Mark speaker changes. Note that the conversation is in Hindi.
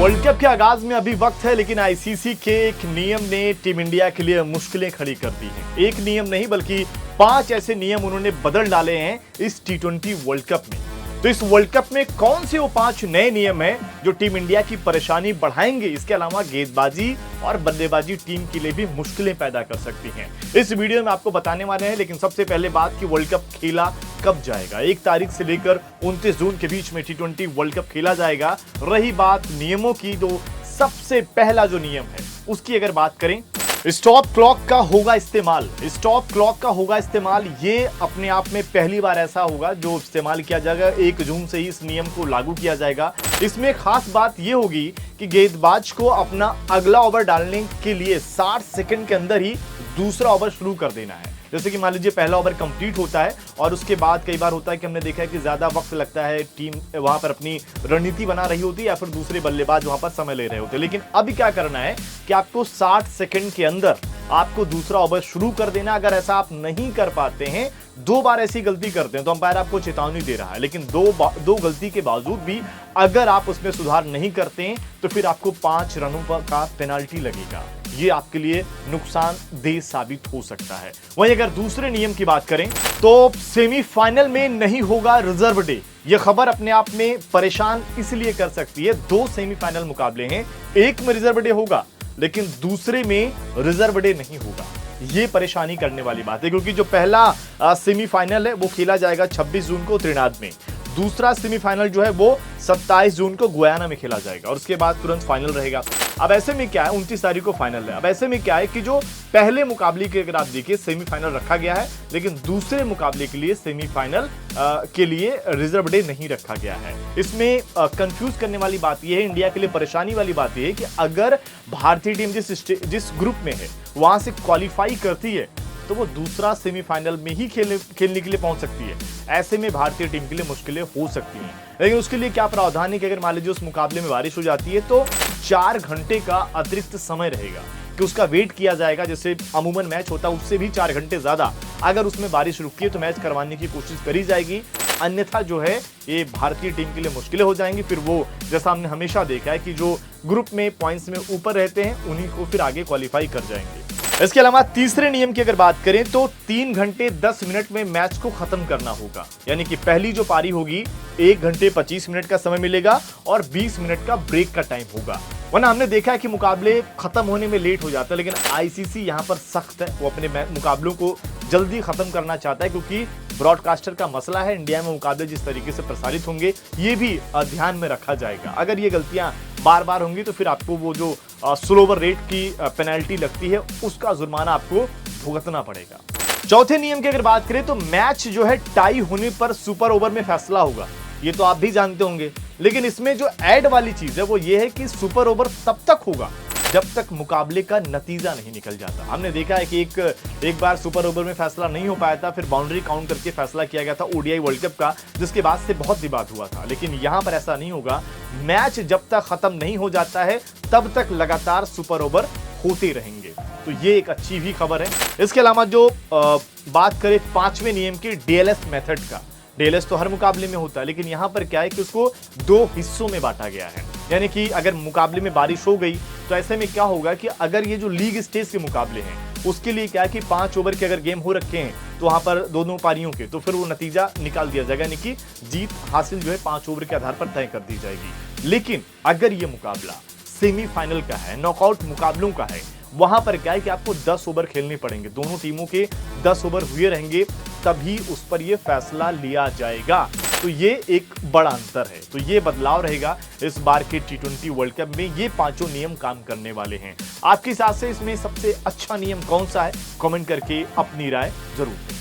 Speaker 1: वर्ल्ड कप के आगाज में अभी वक्त है, लेकिन आईसीसी के एक नियम ने टीम इंडिया के लिए मुश्किलें खड़ी कर दी हैं। एक नियम नहीं बल्कि 5 ऐसे नियम उन्होंने बदल डाले हैं इस टी20 वर्ल्ड कप में। तो इस वर्ल्ड कप में कौन से वो 5 नए नियम हैं जो टीम इंडिया की परेशानी बढ़ाएंगे, इसके अलावा गेंदबाजी और बल्लेबाजी टीम के लिए भी मुश्किलें पैदा कर सकती हैं। इस वीडियो में आपको बताने वाले हैं। लेकिन सबसे पहले बात कि वर्ल्ड कप खेला कब जाएगा। 1 तारीख से लेकर 29 जून के बीच में टी20 वर्ल्ड कप खेला जाएगा। रही बात नियमों की, तो सबसे पहला जो नियम है उसकी अगर बात करें, स्टॉप क्लॉक का होगा इस्तेमाल। स्टॉप क्लॉक का होगा इस्तेमाल, ये अपने आप में पहली बार ऐसा होगा जो इस्तेमाल किया जाएगा। 1 जून से ही इस नियम को लागू किया जाएगा। इसमें खास बात ये होगी कि गेंदबाज को अपना अगला ओवर डालने के लिए 60 सेकंड के अंदर ही दूसरा ओवर शुरू कर देना है। जैसे कि मान लीजिए पहला ओवर कंप्लीट होता है और उसके बाद कई बार होता है कि हमने देखा है कि ज्यादा वक्त लगता है, टीम वहां पर अपनी रणनीति बना रही होती है या फिर दूसरे बल्लेबाज वहां पर समय ले रहे होते हैं। लेकिन अभी क्या करना है कि आपको 60 सेकंड के अंदर आपको दूसरा ओवर शुरू कर देना। अगर ऐसा आप नहीं कर पाते हैं, 2 बार ऐसी गलती करते हैं तो अंपायर आपको चेतावनी दे रहा है। लेकिन दो गलती के बावजूद भी अगर आप उसमें सुधार नहीं करते हैं तो फिर आपको 5 रनों का पेनाल्टी लगेगा। ये आपके लिए नुकसानदेह साबित हो सकता है। वहीं अगर दूसरे नियम की बात करें तो सेमीफाइनल में नहीं होगा रिजर्व डे। यह खबर अपने आप में परेशान इसलिए कर सकती है। 2 सेमीफाइनल मुकाबले हैं, एक में रिजर्व डे होगा लेकिन दूसरे में रिजर्व डे नहीं होगा। ये परेशानी करने वाली बात है, क्योंकि जो पहला सेमीफाइनल है वो खेला जाएगा 26 जून को त्रिनाद में। दूसरा सेमीफाइनल जो है वो 27 जून को गुयाना में खेला जाएगा और उसके बाद तुरंत फाइनल रहेगा। अब ऐसे में क्या है, 29 तारीख को फाइनल है। अब ऐसे में क्या है कि जो पहले मुकाबले के अगर आप देखिए सेमीफाइनल रखा गया है, लेकिन दूसरे मुकाबले के लिए सेमीफाइनल के लिए रिजर्व डे नहीं रखा गया है। इसमें कंफ्यूज करने वाली बात यह है, इंडिया के लिए परेशानी वाली बात यह है कि अगर भारतीय टीम जिस ग्रुप में है वहां से क्वालिफाई करती है तो वो दूसरा सेमीफाइनल में ही खेलने के लिए पहुंच सकती है। ऐसे में भारतीय टीम के लिए मुश्किलें हो सकती हैं। लेकिन उसके लिए क्या प्रावधान है कि अगर मान लीजिए उस मुकाबले में बारिश हो जाती है तो 4 घंटे का अतिरिक्त समय रहेगा कि उसका वेट किया जाएगा। जैसे अमूमन मैच होता है उससे भी 4 घंटे ज्यादा अगर उसमें बारिश रुकी है तो मैच करवाने की कोशिश करी जाएगी। अन्यथा जो है ये भारतीय टीम के लिए मुश्किलें हो जाएंगी। फिर वो जैसा हमने हमेशा देखा है कि जो ग्रुप में पॉइंट्स में ऊपर रहते हैं उन्हीं को फिर आगे क्वालिफाई कर जाएंगे। इसके अलावा तीसरे नियम की अगर बात करें तो 3 घंटे 10 मिनट में मैच को खत्म करना होगा। यानी कि पहली जो पारी होगी 1 घंटे 25 मिनट का समय मिलेगा और 20 मिनट का ब्रेक का टाइम होगा। वरना हमने देखा है कि मुकाबले खत्म होने में लेट हो जाता है, लेकिन आईसीसी यहां पर सख्त है। वो अपने मुकाबलों को जल्दी खत्म करना चाहता है, क्योंकि ब्रॉडकास्टर का मसला है। इंडिया में मुकाबले जिस तरीके से प्रसारित होंगे ये भी ध्यान में रखा जाएगा। अगर ये गलतियां बार बार होंगी तो फिर आपको वो जो स्लो ओवर रेट की पेनल्टी लगती है उसका जुर्माना आपको भुगतना पड़ेगा। चौथे नियम की अगर बात करें तो मैच जो है टाई होने पर सुपर ओवर में फैसला होगा। ये तो आप भी जानते होंगे, लेकिन इसमें जो ऐड वाली चीज है वो ये है कि सुपर ओवर तब तक होगा जब तक मुकाबले का नतीजा नहीं निकल जाता। हमने देखा है कि एक बार सुपर ओवर में फैसला नहीं हो पाया था, फिर बाउंड्री काउंट करके फैसला किया गया था ओडीआई वर्ल्ड कप का, जिसके बाद से बहुत विवाद हुआ था। लेकिन यहां पर ऐसा नहीं होगा। मैच जब तक खत्म नहीं हो जाता है तब तक लगातार सुपर ओवर होते रहेंगे। तो ये एक अच्छी भी खबर है। इसके अलावा जो बात करें 5वें नियम की डीएलएस मेथड का, डीएलएस तो हर मुकाबले में होता है, लेकिन यहां पर क्या है कि उसको 2 हिस्सों में बांटा गया है। यानी कि अगर मुकाबले में बारिश हो गई तो ऐसे में क्या होगा कि अगर ये जो लीग स्टेज के मुकाबले हैं उसके लिए क्या है कि 5 ओवर के अगर गेम हो रखे हैं तो वहां पर दोनों पारियों के तो फिर वो नतीजा निकाल दिया जाएगा। यानी कि जीत हासिल जो है 5 ओवर के आधार पर तय कर दी जाएगी। लेकिन अगर ये मुकाबला सेमीफाइनल का है, नॉकआउट मुकाबलों का है, वहां पर क्या है कि आपको 10 ओवर खेलने पड़ेंगे। दोनों टीमों के 10 ओवर हुए रहेंगे, तभी उस पर यह फैसला लिया जाएगा। तो ये एक बड़ा अंतर है। तो ये बदलाव रहेगा इस बार के टी20 वर्ल्ड कप में। ये 5 नियम काम करने वाले हैं। आपके हिसाब से इसमें सबसे अच्छा नियम कौन सा है? कमेंट करके अपनी राय जरूर दें।